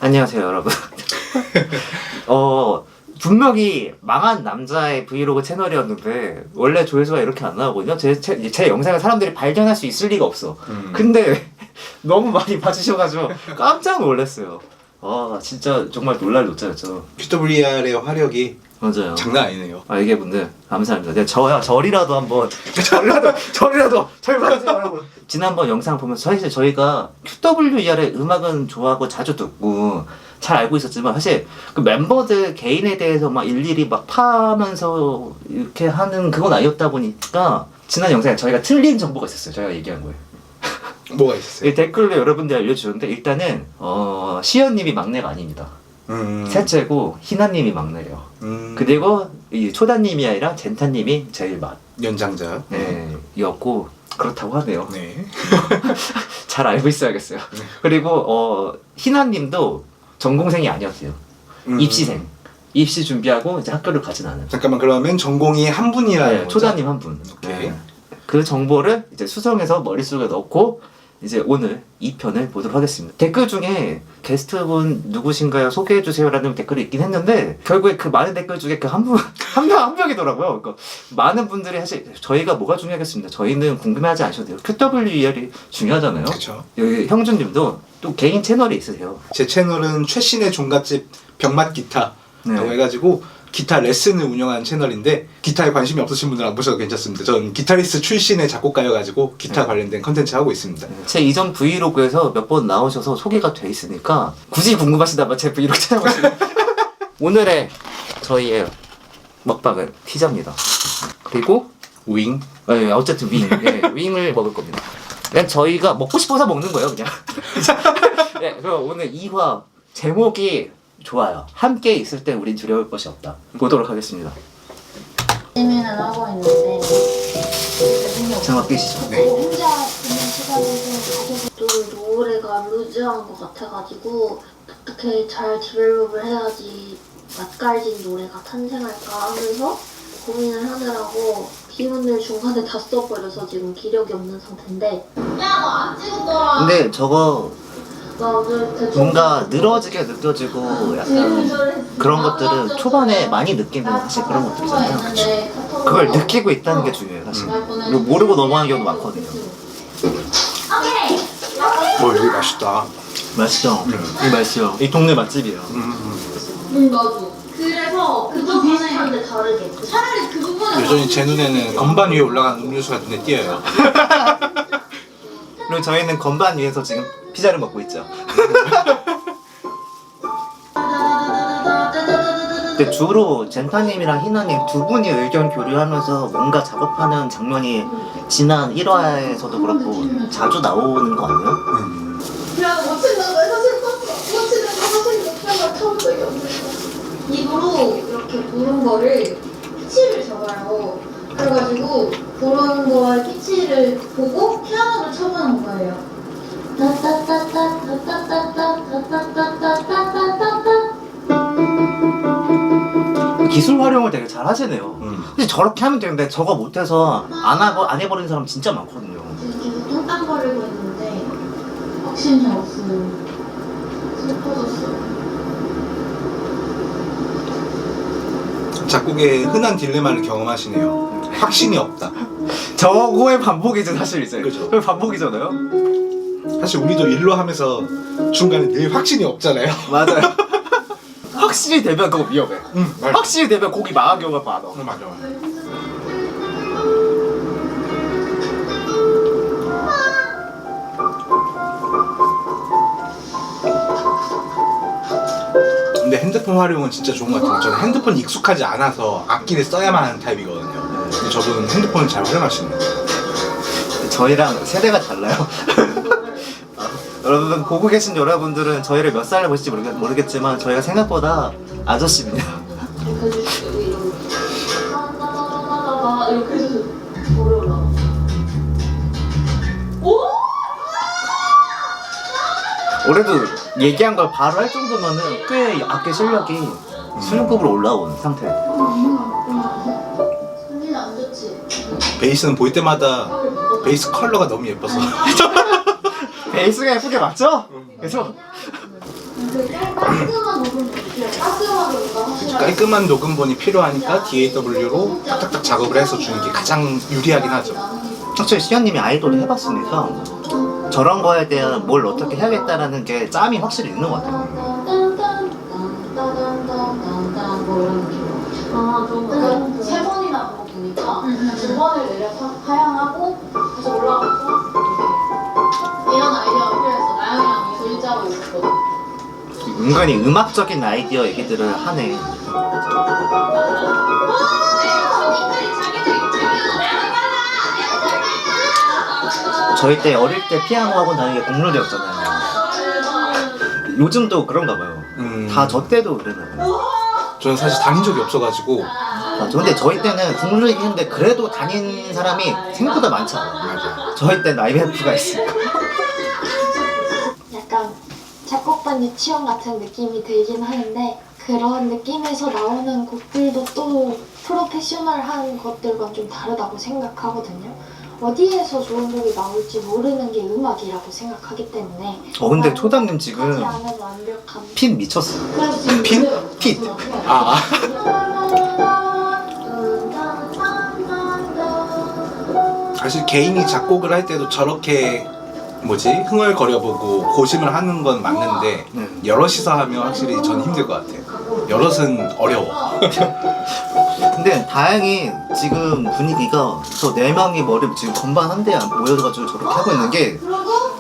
안녕하세요 여러분. 분명히 망한 남자의 브이로그 채널이었는데 원래 조회수가 이렇게 안 나오거든요. 제 영상을 사람들이 발견할 수 있을 리가 없어. 근데 너무 많이 봐주셔가지고 깜짝 놀랐어요. 진짜 정말 놀랄 노짜였죠. QWER의 화력이 맞아요. 장난 아니네요. 이게 분들 감사합니다. 내가 절이라도 한번 절 봐주세요 여러분. 지난번 영상 보면서 사실 저희가 QWER의 음악은 좋아하고 자주 듣고 잘 알고 있었지만 사실 그 멤버들 개인에 대해서 막 일일이 막 파면서 이렇게 하는 그건 아니었다 보니까 지난 영상에 저희가 틀린 정보가 있었어요. 저희가 얘기한 거예요. 뭐가 있었어요? 이 댓글로 여러분들이 알려주는데 일단은 시연님이 막내가 아닙니다. 셋째고 희나님이 막내래요. 그리고 이 초다님이 아니라 젠타님이 제일 연장자. 였고 그렇다고 하네요. 네. 잘 알고 있어야겠어요. 그리고 희나님도 전공생이 아니었어요. 입시생. 입시 준비하고 이제 학교를 가진 않은. 잠깐만, 그러면 전공이 한 분이라는 거죠? 초다님 한 분. 오케이. 그 정보를 이제 수정해서 머릿속에 넣고 이제 오늘 2편을 보도록 하겠습니다. 댓글 중에 게스트분 누구신가요? 소개해주세요라는 댓글이 있긴 했는데 결국에 그 많은 댓글 중에 그 한 명이더라고요. 그러니까 많은 분들이 사실 저희가 뭐가 중요하겠습니다. 저희는 궁금해하지 않으셔도 돼요. QWER이 중요하잖아요. 그렇죠. 여기 형준님도 또 개인 채널이 있으세요. 제 채널은 최신의 종갓집 병맛 기타라고 네. 해가지고 기타 레슨을 운영하는 채널인데 기타에 관심이 없으신 분들은 안 보셔도 괜찮습니다. 전 기타리스트 출신의 작곡가여가지고 기타 관련된 컨텐츠 하고 있습니다. 제 이전 브이로그에서 몇 번 나오셔서 소개가 돼 있으니까 굳이 궁금하시다면 제 브이로그 찾아보시면 오늘의 저희의 먹방은 피자입니다. 그리고 윙. 어쨌든 윙을 먹을 겁니다. 그냥 저희가 먹고 싶어서 먹는 거예요 그냥. 그럼 오늘 2화 제목이 좋아요. 함께 있을 때 우린 두려울 것이 없다. 보도록 하겠습니다. 재미는 하고 있는데 장갑 끼시죠. 네. 혼자 있는 시간에는 가족도 노래가 루즈한 것 같아가지고 어떻게 잘 디벨롭을 해야지 맛깔진 노래가 탄생할까 하면서 고민을 하느라고 기운을 중간에 다 써버려서 지금 기력이 없는 상태인데 야 너 안 찍었더라. 근데 저거 나 오늘 대충 뭔가 늘어지게 느껴지고 약간 그런 것들은 초반에 많이 느끼면 사실 그런 것들이잖아요. 그걸 느끼고 있다는 게 중요해요 사실. 그리고 모르고 넘어가는 경우도 많거든요. 여기 맛있다. 맛있죠? 이 맛있죠? 이 동네 맛집이에요. 나도. 그래서 그 부분에 다르게. 차라리 그 부분에 여전히 제 눈에는 건반 위에 올라간 음료수가 눈에 띄어요. 그리고 저희는 건반 위에서 지금 피자를 먹고 있죠. 근데 주로 젠타님이랑 희나님 두 분이 의견 교류하면서 뭔가 작업하는 장면이 지난 1화에서도 그렇고 자주 나오는 거 아니에요? 야, 멋진다. 나 사실 멋지는 거 사실 못하고 타본 적이 없는데. 입으로 이렇게 부른 거를 피치를 잡아요. 그래가지고 부른 거의 피치를 보고 피아노를 쳐보는 거예요. 기술 활용을 되게 잘 하시네요. 근데 저렇게 하면 되는데 저거 못해서 안 해버리는 사람 진짜 많거든요. 계속 뚱땅거리고 있는데 확신이 없어요. 슬퍼졌어요. 작곡의 흔한 딜레마를 경험하시네요. 확신이 없다. 저거의 반복이죠 사실 이제. 그죠. 그게 반복이잖아요. 사실 우리도 일로 하면서 중간에 늘 확신이 없잖아요. 맞아요. 확실히 되면 그거 위험해. 맞아. 확실히 되면 곡이 망한 경우가 많아. 맞아. 근데 핸드폰 활용은 진짜 좋은 것 같아요. 저는 핸드폰 익숙하지 않아서 악기를 써야만 하는 타입이거든요. 근데 저분은 핸드폰을 잘 활용하시네요. 저희랑 세대가 달라요. 여러분 보고 계신 여러분들은 저희를 몇 살을 보실지 모르겠지만 저희가 생각보다 아저씨입니다. 이렇게 해주시고 이러고 따다다다다다 이렇게 해주시고 노래 올라가. 오! 올해도 얘기한 걸 바로 할 정도면은 꽤 악기 실력이 수준급으로 올라온 상태. 손이 안 좋지? 베이스는 볼 때마다 베이스 컬러가 너무 예뻐서 베이스가 예쁘게 맞죠? 그래서 깔끔한 녹음본이 필요해. 깔끔한 녹음본 확실하게. 깔끔한 녹음본이 필요하니까 DAW로 탁탁탁 작업을 해서 주는 게 가장 유리하긴 하죠. 확실히 시연님이 아이돌을 해봤으니까 저런 거에 대한 뭘 어떻게 해야겠다라는 게 짬이 확실히 있는 것 같아요. 좀 세 번이나 보니까 두 번을 내려서 하향하고 다시 올라가서 이런 아이디어가 필요해서 나영이랑 이소 일자로 있었거든. 은근히 음악적인 아이디어 얘기들을 하네. 저희 때 어릴 때 피아노 학원 다니는 게 공룰이었잖아요. 요즘도 그런가 봐요. 다 저 때도 그랬나 봐요. 저는 사실 다닌 적이 없어가지고 맞아. 근데 저희 때는 국룰이긴 했는데 그래도 다니는 사람이 생각보다 많지 않아요. 저희 때는 IMF가 있으니까. 약간 작곡반 유치원 같은 느낌이 들긴 하는데 그런 느낌에서 나오는 곡들도 또 프로페셔널한 것들과 좀 다르다고 생각하거든요. 어디에서 좋은 곡이 나올지 모르는 게 음악이라고 생각하기 때문에 근데 초담님 지금 하지 않은 완벽함. 핏 미쳤어. 핀? 핏. 아 사실 개인이 작곡을 할 때도 저렇게 흥얼거려보고 고심을 하는 건 맞는데 여럿이서 하면 확실히 전 힘들 것 같아요. 여럿은 어려워. 근데 다행히 지금 분위기가 저 4명이 머리 지금 건반 한 대에 모여가지고 저렇게 하고 있는 게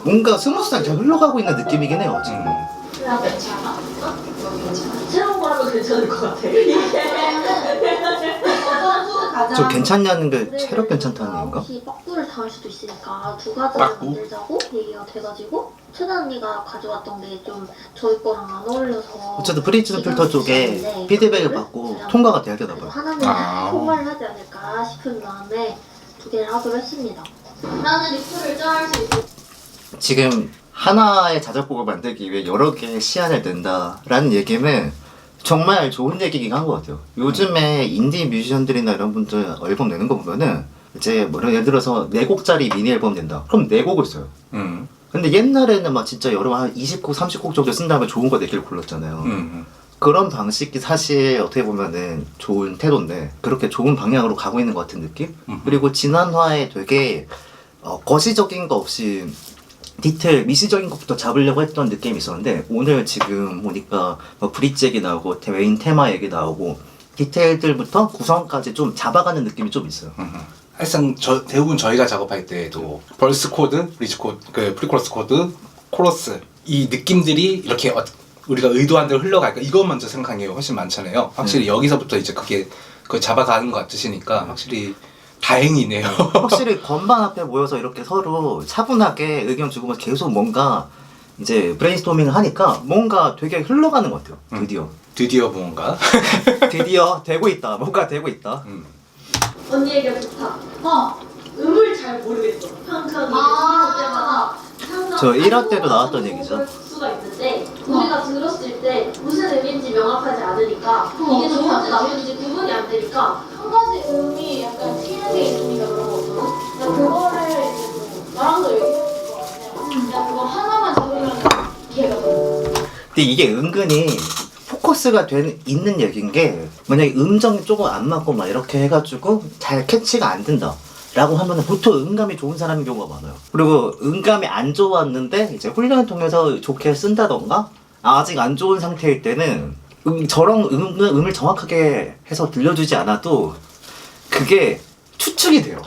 뭔가 스무스하게 잘 흘러가고 있는 느낌이긴 해요 지금. 괜찮아? 새로운 거라도 괜찮을 것 같아. 저 괜찮냐는 게 체력 괜찮다는 얘기인가? 혹시 빡구를 당할 수도 있으니까 두 가지를 빡구? 만들자고 얘기가 돼가지고 최다 언니가 가져왔던 게 좀 저희 거랑 안 어울려서 어쨌든 프리즘 필터 쪽에 피드백을 받고 통과가 돼야 되나 봐요. 하나는 아. 통과를 하지 않을까 싶은 마음에 두 개를 하기로 했습니다. 나는 리플을 짤 수 있고 지금 하나의 자작곡을 만들기 위해 여러 개의 시안을 낸다라는 얘기는 정말 좋은 얘기긴 한 것 같아요. 요즘에 인디 뮤지션들이나 이런 분들 앨범 내는 거 보면은 이제 뭐 예를 들어서 4곡짜리 미니 앨범 낸다. 그럼 4곡을 써요. 근데 옛날에는 막 진짜 여러 한 20곡, 30곡 정도 쓴 다음에 좋은 거 4개를 골랐잖아요. 그런 방식이 사실 어떻게 보면은 좋은 태도인데 그렇게 좋은 방향으로 가고 있는 것 같은 느낌? 그리고 지난화에 되게 거시적인 거 없이 디테일, 미시적인 것부터 잡으려고 했던 느낌이 있었는데 오늘 지금 보니까 뭐 브릿지 얘기 나오고 메인 테마 얘기 나오고 디테일들부터 구성까지 좀 잡아가는 느낌이 좀 있어요. 사실상 대부분 저희가 작업할 때도 벌스 코드, 브릿지 코드, 그 프리코러스 코드, 코러스 이 느낌들이 이렇게 우리가 의도한 대로 흘러갈까 이것 먼저 생각한 게 훨씬 많잖아요. 확실히 여기서부터 이제 그게 잡아가는 것 같으시니까 확실히 다행이네요. 확실히 건반 앞에 모여서 이렇게 서로 차분하게 의견 주고 계속 뭔가 이제 브레인스토밍을 하니까 뭔가 되게 흘러가는 것 같아요. 드디어 뭔가 드디어 되고 있다. 뭔가 되고 있다. 언니 얘기가 좋다. 음을 잘 모르겠어. 항상 이게 때마다 저 1화 때도 나왔던 얘기죠. 수가 있는데 우리가 들었을 때 무슨 의미인지 명확하지 않으니까 이게 좋은지 나쁜지 구분이 안 되니까 한 가지 의미 약간 튀는 게 있으니까 그런 거거든. 나 그거를 이제 나랑도 얘기해볼 것 같아. 나 그거 하나만 잡으면 이해가 돼. 근데 이게 은근히 포커스가 있는 얘기인 게 만약에 음정이 조금 안 맞고 막 이렇게 해가지고 잘 캐치가 안 된다 라고 하면은 보통 음감이 좋은 사람인 경우가 많아요. 그리고 음감이 안 좋았는데 이제 훈련을 통해서 좋게 쓴다던가 아직 안 좋은 상태일 때는 저런 음을 정확하게 해서 들려주지 않아도 그게 추측이 돼요.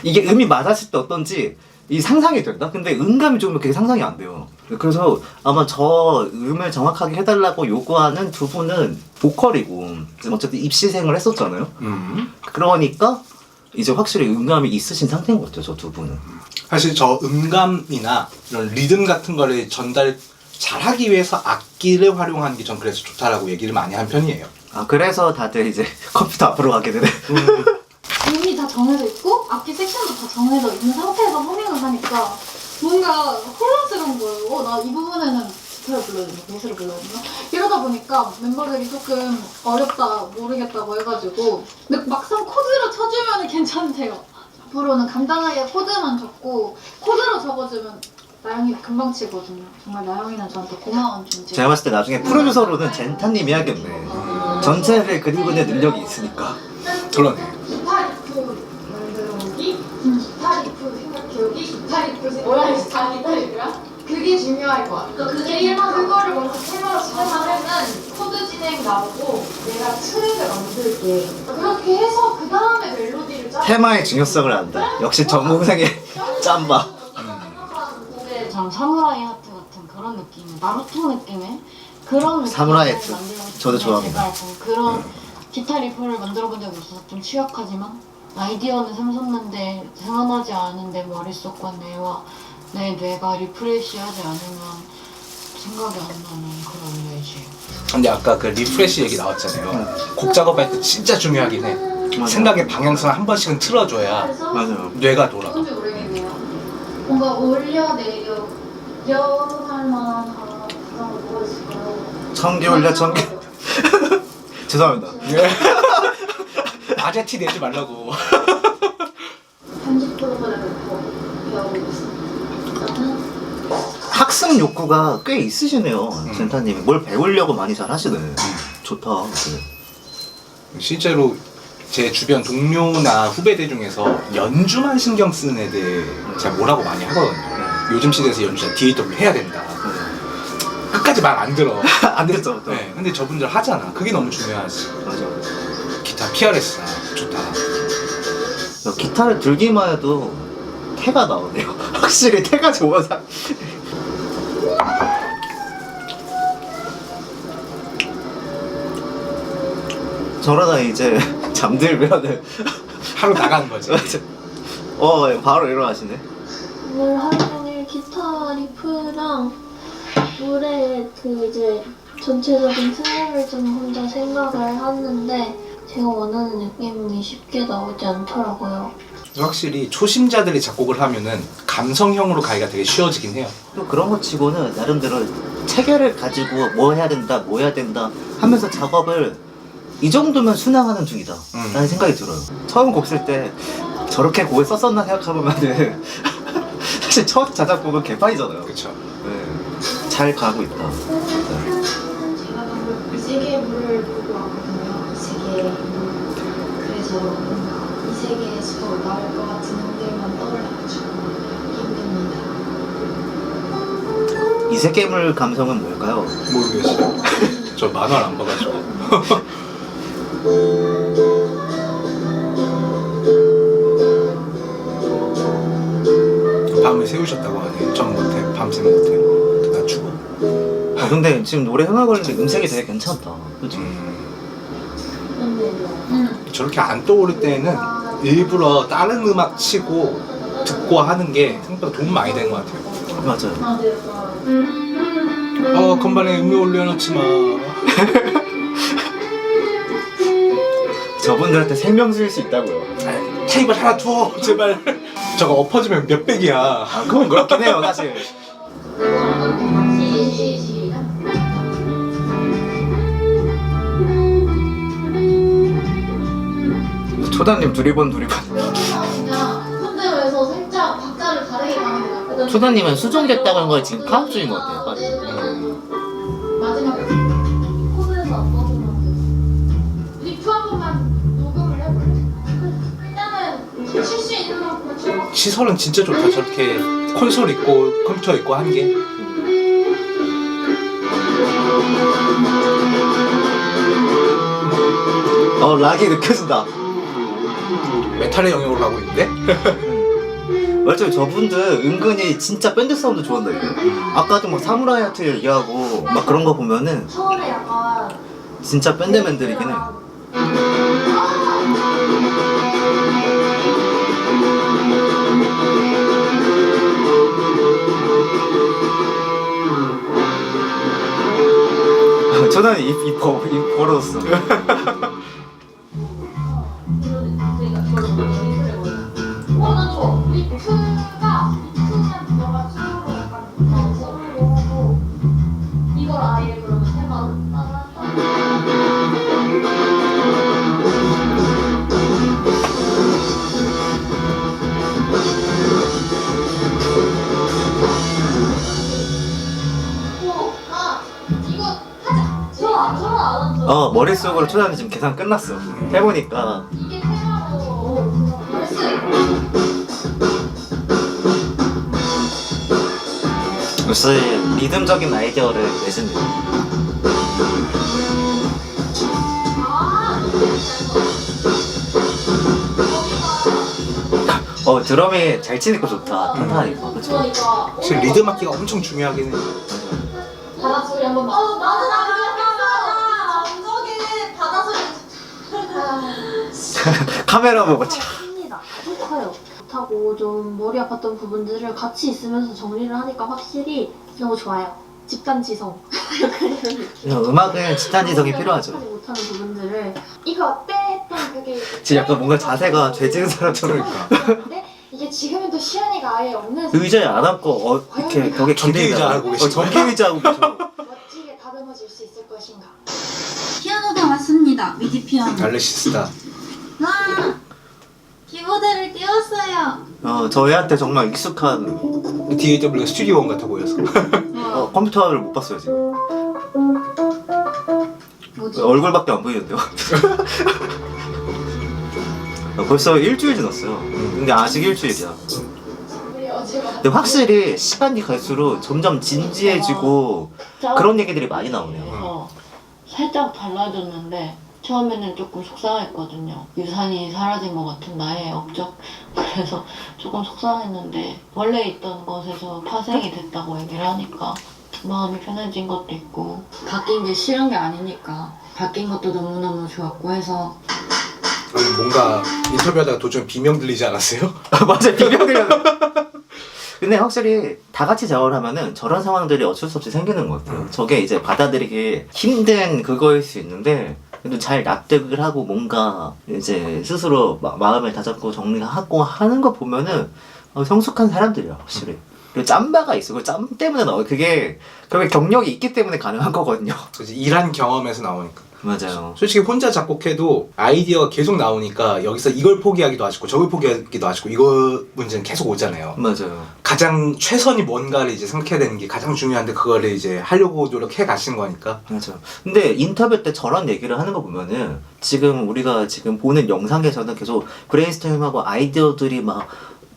이게 음이 맞았을 때 어떤지 이 상상이 된다? 근데 음감이 좋으면 그게 상상이 안 돼요. 그래서 아마 저 음을 정확하게 해달라고 요구하는 두 분은 보컬이고 어쨌든 입시생을 했었잖아요. 그러니까 이제 확실히 음감이 있으신 상태인 것 같아요, 저 두 분은. 사실 저 음감이나 이런 리듬 같은 거를 전달 잘하기 위해서 악기를 활용하는 게 전 그래서 좋다라고 얘기를 많이 한 편이에요. 아 그래서 다들 이제 컴퓨터 앞으로 가게 되네. 음이 다 정해져 있고 악기 섹션도 다 정해져 있는 상태에서 허밍을 하니까 뭔가 혼란스러운 거예요. 나 이 부분에는 기타를 불러야 되나 베이스를 불러야 되나 이러다 보니까 멤버들이 조금 어렵다 모르겠다고 해가지고 근데 막상 코드로 쳐주면 괜찮대요. 앞으로는 간단하게 코드만 적고 코드로 적어주면 나영이 금방 치거든요. 정말 나영이는 저한테 고마운 존재. 제가 봤을 때 나중에 프로듀서로는 젠타님 해야겠네. 전체를 그리고는 능력이 있으니까. 그러네. 기타 리프 만들어오기, 기타 리프 생각해오기, 기타 리프 뭐야 이거 다 기타 리프야? 그게 중요할 것 같아. 그거를 먼저 테마로 잡아내면 코드 진행 나오고 내가 트랙을 만들게. 그렇게 해서 그 다음에 멜로디를 짜. 테마의 중요성을 안다. 역시 전공생의 짬바. 전 사무라이 하트 같은 그런 느낌, 나루토 느낌의 그런 사무라이 느낌을 하트. 만들고 싶은데 저도 좋아합니다. 제가 약간 그런 기타 리프를 만들어본 적이 없어서 좀 취약하지만 아이디어는 샘솟는데 생각나지 않은데 머릿속과 내 뇌가 리프레시하지 않으면 생각이 안 나는 그런 레이지. 근데 아까 그 리프레시 얘기 나왔잖아요. 곡 작업할 때 진짜 중요하긴 해. 생각의 방향성을 한 번씩은 틀어줘야 맞아요. 뇌가 돌아. 뭔지 모르겠네요. 뭔가 올려내려 할 만한 그런 거 뭐가 있을까요? 청기 올려 청기. 죄송합니다. 아재 티 내지 말라고. 편집 프로그램을 배우고 있어요. 학습 욕구가 꽤 있으시네요. 젠타님이 뭘 배우려고 많이 잘 하시네. 좋다. 네. 실제로 제 주변 동료나 후배들 중에서 연주만 신경 쓰는 애들 제가 뭐라고 많이 하거든요. 요즘 시대에서 연주자 DAW 해야 된다. 끝까지 말 안 들어. 안 됐죠, 또. 네, 근데 저분들 하잖아. 그게 너무 중요하지. 맞아. 기타 PRS나 좋다. 기타를 들기만 해도 태가 나오네요. 확실히 태가 좋아서. 저러다 이제 잠들면은 하루 나가는 거지. 바로 일어나시네. 오늘 하루 종일 기타 리프랑 노래 이제 전체적인 흐름을 좀 혼자 생각을 하는데 제가 원하는 느낌이 쉽게 나오지 않더라고요. 확실히 초심자들이 작곡을 하면은 감성형으로 가기가 되게 쉬워지긴 해요. 또 그런 거 치고는 나름대로 체계를 가지고 뭐 해야 된다 하면서 작업을 이 정도면 순항하는 중이다 라는 생각이 들어요. 처음 곡 쓸 때 저렇게 곡을 썼었나 생각해보면은 사실 첫 자작곡은 개판이잖아요. 그렇죠. 네. 잘 가고 있다. 네. 제가 방금 이 세계의 물을 보고 왔거든요. 이 세계의 물. 그래서 뭔가 이 세계에서 나올 것 같은 노래만 떠올라가지고 힘듭니다. 이세 괴물 감성은 뭘까요? 모르겠어요. 저 만화를 안 봐가지고. 밤을 새우셨다고 하네. 전 못해. 밤새 못해. 낮추고. 근데 지금 노래 흥얼거리는데 음색이 되게 괜찮다. 그치? 저렇게 안 떠오를 때는 일부러 다른 음악 치고 듣고 하는 게 생각보다 도움 많이 되는 것 같아요. 맞아요. 건반에 음료 올려놓지 마. 저분들한테 생명수일 수 있다고요. 테이블 하나 둬 제발. 저거 엎어지면 몇 백이야. 그건 그렇긴 해요, 사실. 초단님 두리번. 그냥 손대로에서 살짝 박자를 다르게 가는 거 같아요. 초단님은 수정됐다고 하는 거에 지금 파악 중인 것 같아요. 마지막에 코드에서 안 떠오르면 리프 한 번만 녹음을 해볼래? 일단은 칠 수 있는 만큼 치고 시설은 진짜 좋다. 저렇게 콘솔 있고 컴퓨터 있고 한 게. 락이 느껴진다. 메탈의 영역으로 가고 있는데? 맞죠? 저분들 은근히 진짜 밴드 사운드 좋아한다 이거. 아까도 막 사무라이 하트 얘기하고 막 그런 거 보면은 처음에 약간 진짜 밴드맨들이긴 해. 저는 입 벌어졌어. 난 좋아. 리프가 너가 수로로 약간 서로 하고 이걸 아예 그러면 테마로 머릿속으로 초단이 지금 계산 끝났어. 해보니까 이게 테마로 벌써 역시 리듬적인 아이디어를 내신네요. 드럼이 잘 치니까 좋다. 탄탄하니까. 그쵸? 그러니까 사실 리듬 악기가 엄청 중요하긴 해요. 바닷소리 한 번만. 나는 저기 바닷소리. 카메라 보고 참. 큽니다. 아주 커요. 못하고 좀 머리 아팠던 부분들을 같이 있으면서 정리를 하니까 확실히 너무 좋아요. 집단 지성. 음악은 집단지성이 필요하죠. 하지 못하는 부분들을 이거 어때? 했던 그게 지금 약간 뭔가 자세가 죄 지은 사람처럼. 근데 이게 지금은 또 시연이가 아예 없는 의자에 안 앉고 이렇게 벽에 전기 의자 기대다가- 하고 계시죠? 전기 의자 하고 계셔. 멋지게 다듬어질 수 있을 것인가. 피아노가 왔습니다. 미디 피아노. 알레시스다. 와! 키보드를 띄웠어요. 저희한테 정말 익숙한 DAW가 스튜디오원 같아 보여서. 컴퓨터를 못 봤어요 지금. 뭐지? 얼굴밖에 안 보이는데요. 벌써 일주일 지났어요. 근데 아직 일주일이야. 우리 어제 근데 확실히 시간이 갈수록 점점 진지해지고 그런 얘기들이 많이 나오네요. 그래서 살짝 달라졌는데 처음에는 조금 속상했거든요. 유산이 사라진 것 같은 나의 업적. 그래서 조금 속상했는데 원래 있던 것에서 파생이 됐다고 얘기를 하니까 마음이 편해진 것도 있고 바뀐 게 싫은 게 아니니까 바뀐 것도 너무너무 좋았고 해서 아니, 뭔가 인터뷰하다가 도중에 비명 들리지 않았어요? 맞아요. 비명들려. 근데 확실히 다 같이 작업을 하면은 저런 상황들이 어쩔 수 없이 생기는 것 같아요. 저게 이제 받아들이기 힘든 그거일 수 있는데 그래도 잘 납득을 하고 뭔가 이제 스스로 마음을 다잡고 정리하고 하는 거 보면은 성숙한 사람들이야 확실히. 그리고 짬바가 있어. 그 짬 때문에 나와. 그게 경력이 있기 때문에 가능한 거거든요. 그래서 일한 경험에서 나오니까. 맞아요. 솔직히 혼자 작곡해도 아이디어가 계속 나오니까 여기서 이걸 포기하기도 아쉽고 저걸 포기하기도 아쉽고 이거 문제는 계속 오잖아요. 맞아요. 가장 최선이 뭔가를 이제 생각해야 되는 게 가장 중요한데 그거를 이제 하려고 노력해 가신 거니까. 맞아. 근데 인터뷰 때 저런 얘기를 하는 거 보면은 지금 우리가 지금 보는 영상에서는 계속 브레인스토밍하고 아이디어들이 막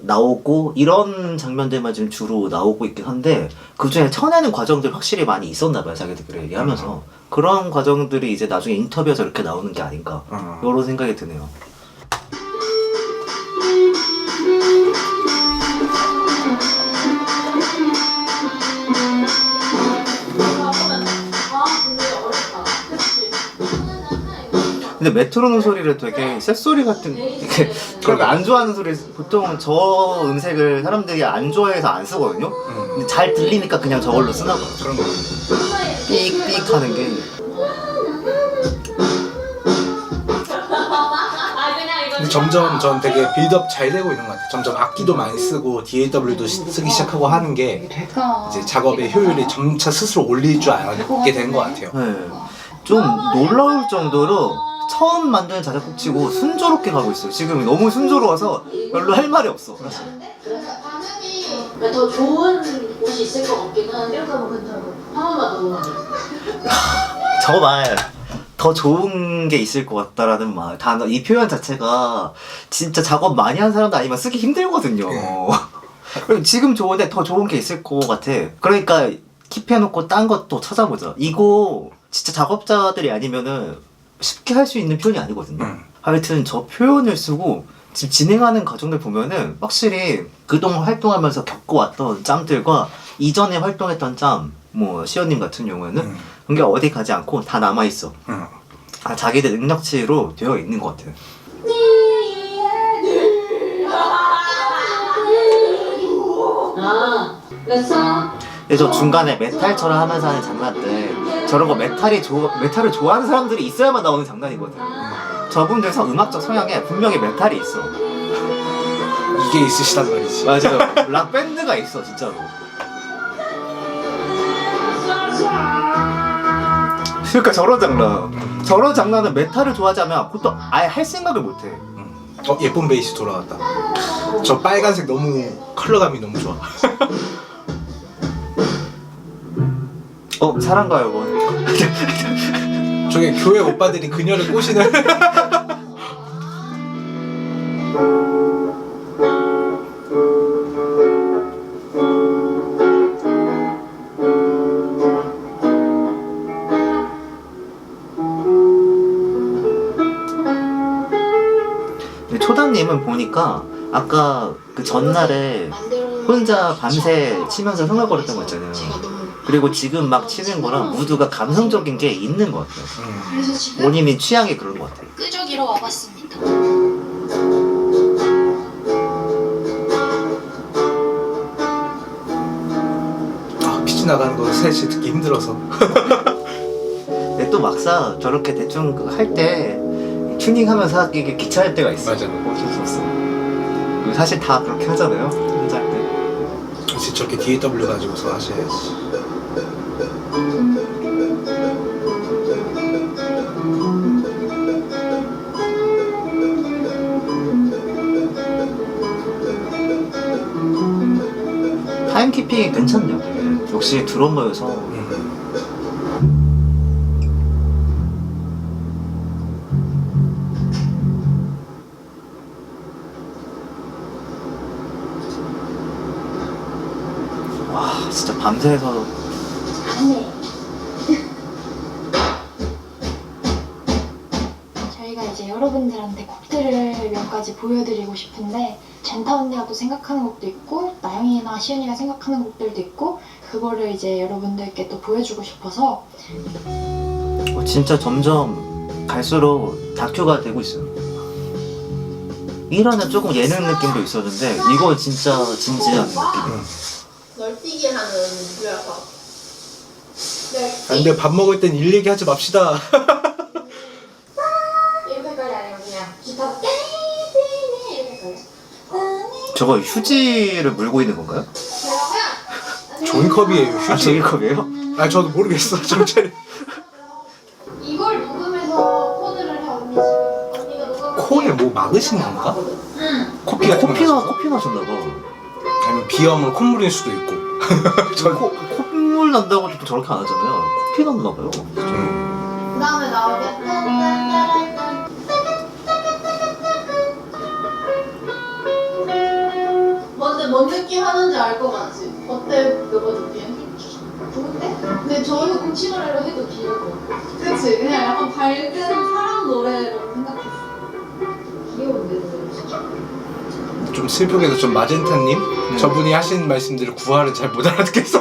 나오고 이런 장면들만 지금 주로 나오고 있긴 한데 그 중에 쳐내는 과정들 확실히 많이 있었나 봐요. 자기들끼리 얘기하면서 그런 과정들이 이제 나중에 인터뷰에서 이렇게 나오는 게 아닌가 이런 생각이 드네요. 근데 메트로놈 소리를 되게 쇳소리 같은 이렇게 그렇게 안 좋아하는 소리 보통 저 음색을 사람들이 안 좋아해서 안 쓰거든요. 근데 잘 들리니까 그냥 저걸로 쓰나 봐요. 그런 거. 삑삑 하는 게. 근데 점점 전 되게 빌드업 잘 되고 있는 것 같아요. 점점 악기도 많이 쓰고 DAW도 쓰기 시작하고 하는 게 될까? 이제 작업의 효율이 점차 스스로 올릴 줄 알게 된 것 같아요. 네. 좀 놀라울 정도로 처음 만드는 자작곡치고 순조롭게 가고 있어요. 지금 너무 순조로워서 별로 할 말이 없어. 반응이 더 좋은 곳이 있을 것 같긴 한데 이렇게 하면 괜찮아요. 한 번만 더 보면 저거 말. 더 좋은 게 있을 것 같다라는 말, 단어, 이 표현 자체가 진짜 작업 많이 한 사람도 아니면 쓰기 힘들거든요. 그리고 지금 좋은데 더 좋은 게 있을 것 같아. 그러니까 킵해놓고 딴 것도 찾아보자. 이거 진짜 작업자들이 아니면은 쉽게 할 수 있는 표현이 아니거든요. 하여튼 저 표현을 쓰고 지금 진행하는 과정들 보면은 확실히 그동안 활동하면서 겪어왔던 짬들과 이전에 활동했던 짬, 뭐 시연님 같은 경우에는 그게 어디 가지 않고 다 남아있어. 자기들 능력치로 되어 있는 것 같아요. 근데 저 중간에 메탈처럼 하면서 하는 장난들 저런 거 메탈을 좋아하는 사람들이 있어야만 나오는 장난이거든. 저분들 음악적 성향에 분명히 메탈이 있어. 이게 있으시단 말이지. 맞아요. 락 밴드가 있어 진짜로. 그러니까 저런 장난은 메탈을 좋아하자면 그것도 아예 할 생각을 못해. 예쁜 베이스 돌아왔다. 저 빨간색 너무 컬러감이 너무 좋아. 사랑가요 뭐. 저게 교회 오빠들이 그녀를 꼬시는. 근데 초단님은 보니까 아까 그 전날에 혼자 밤새 치면서 흥얼거렸던 거 있잖아요. 그리고 지금 막 치는 거랑 무드가 감성적인 게 있는 것 같아요. 그래서 지금 본인이 취향이 그런 것 같아요. 끄적이러 와봤습니다. 아, 피지 나가는 거 셋이 듣기 힘들어서. 근데 또 막상 저렇게 대충 할 때 튜닝하면서 하기 귀찮을 때가 있어. 맞아. 어쩔 수 없어. 그리고 사실 다 그렇게 하잖아요. 혼자 할 때. 혹시 저렇게 DAW 가지고서 하셔야지. 타임키핑이 괜찮네요. 되게. 역시 드러머여서 와 진짜 밤새서 아니. 저희가 이제 여러분들한테 곡들을 몇 가지 보여드리고 싶은데 젠타 언니가 또 생각하는 곡도 있고 나영이나 시은이가 생각하는 곡들도 있고 그거를 이제 여러분들께 또 보여주고 싶어서 진짜 점점 갈수록 다큐가 되고 있어요. 1화는 조금 예능 느낌도 있었는데 이거 진짜 진지한 느낌. 널뛰기 하는 뭐랄까. 아, 근데 밥 먹을 땐 일 얘기하지 맙시다. 이렇게까지 아니면 그냥 기타 떼떼떼 이렇게까지. 저거 휴지를 물고 있는 건가요? 종이컵이에요, 아 휴지. 제일컵이에요? 아, 저도 모르겠어. 정체를. 이걸 녹음해서 코드를 해 언니 지금 언니가 녹음. 코에 뭐 막으신 건가? 코피 같은 거. 코피 나셨나봐. 아니면 비염을 콧물일 수도 있고. 콧물 난다고 또 저렇게 안 하잖아요. 코피 났나봐요. 그 다음에 나오게 뭔 느낌 하는지 알 것 같지? 어때 너가 느낌? 좋은데? 근데 저희가 꽁치 노래로 해도 귀여울 것 같아. 그치 그냥 약간 밝은 사랑 노래라고 생각했어. 귀여운데 노래 진짜. 좀 슬프게도 좀 마젠타님? 저분이 하신 말씀들을 구하를 잘 못 알아듣겠어.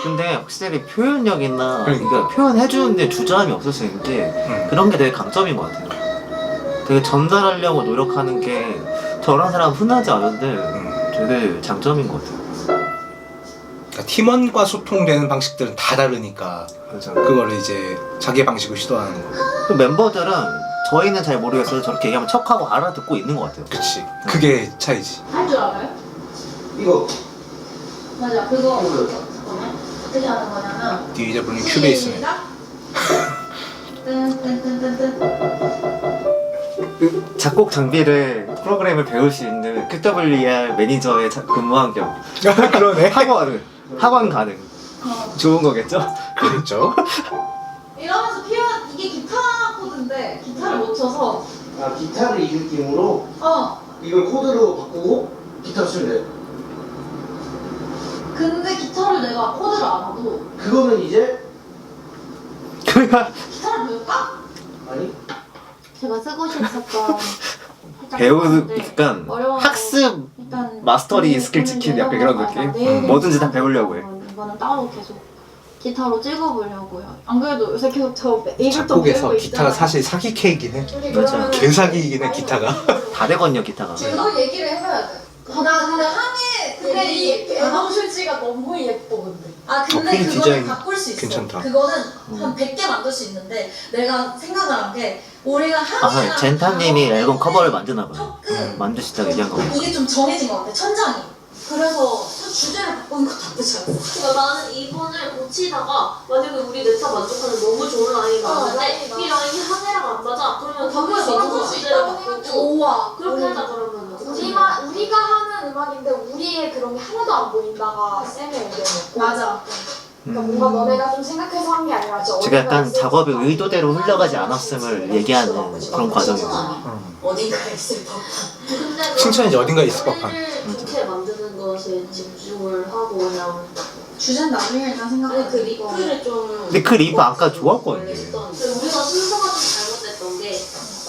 근데 확실히 표현력이나 그러니까. 그러니까 표현해주는데 주저함이 없었을 때 그런 게 되게 강점인 것 같아요. 되게 전달하려고 노력하는 게 저런 사람 흔하지 않은데 되게 장점인 것 같아요. 그러니까 팀원과 소통되는 방식들은 다 다르니까 그렇죠. 그거를 이제 자기 방식으로 시도하는 거. 또 멤버들은 저희는 잘 모르겠어서 저렇게 얘기하면 척하고 알아듣고 있는 것 같아요. 그치. 그게 차이지. 할 줄 알아요? 이거 맞아 그거 잠깐만 어떻게 하는 거냐면 DAW는 큐베이스네. 시작. 뜬뜬뜬뜬뜬 작곡 장비를 프로그램을 배울 수 있는 QWER 매니저의 근무한 겸 그러네. 학원 가능. 좋은 거겠죠? 그렇죠. 이러면서 피아노 이게 기타 코드인데 기타를 못 쳐서 아, 기타를 이 느낌으로 어 이걸 코드로 바꾸고 기타로 치면 돼요. 근데 기타를 내가 코드를 알아도 그거는 이제 그러니까 기타를 배울까? 아니 제가 쓰고 싶었던 배우는 약간 어려워서 학습 일단 마스터리 스킬 지키는 약간 그런 느낌? 뭐든지 다 배우려고 해. 이거는 따로 계속 기타로 찍어보려고요. 안 그래도 요새 계속 저 이글도 작곡에서 배우고 기타가 있잖아요. 사실 사기 케이크긴 해. 맞아. 개사기이긴 해, 기타가. 다 되거든요 기타가. 그거 얘기를 해봐야 돼. 나 근데 한해 근데 이 앨범 실지가 너무 예뻐 근데. 아 근데 필 그거는 디자인 바꿀 수 있어. 괜찮다. 그거는 한 100개 만들 수 있는데 내가 생각을 한 게 우리가 아 한해랑 젠타님이 앨범 커버를 만드나봐요. 조금 만드시다가 얘기한 거. 이게 좀 정해진 것 같아 천장이. 그래서 주제를 바꾸는 것도 나쁘지 않아. 그러니까 나는 이분을 고치다가 만약에 우리 넷 다 만족하는 너무 좋은 라인이 나왔는데 이 라인이 한 해랑 안 맞아? 그러면 바꿀 수 있는 주제를 바꾸고 좋아. 그렇게 하자 그러면. 우리가 하는 음악인데 우리의 그런 게 하나도 안 보인다가 쌤의 의견이었고 맞아. 그러니까 뭔가 너네가 좀 생각해서 한 게 아니라 진짜 제가 약간 어딘가에 작업이 있을 의도대로 법한 흘러가지 이런 않았음을 식으로 얘기하는 있을 그런 법한 과정이에요. 어딘가에 있을 법한. 근데 칭찬이 이제 어딘가에 있을 법한. 노래를 좋게 만드는 것에 집중을 하고 그냥 주제는 나중에 일단 생각하고 그 리프를 좀. 근데 그 리프 아까 좋았거든요. 우리가 순서가 좀 잘못됐던 게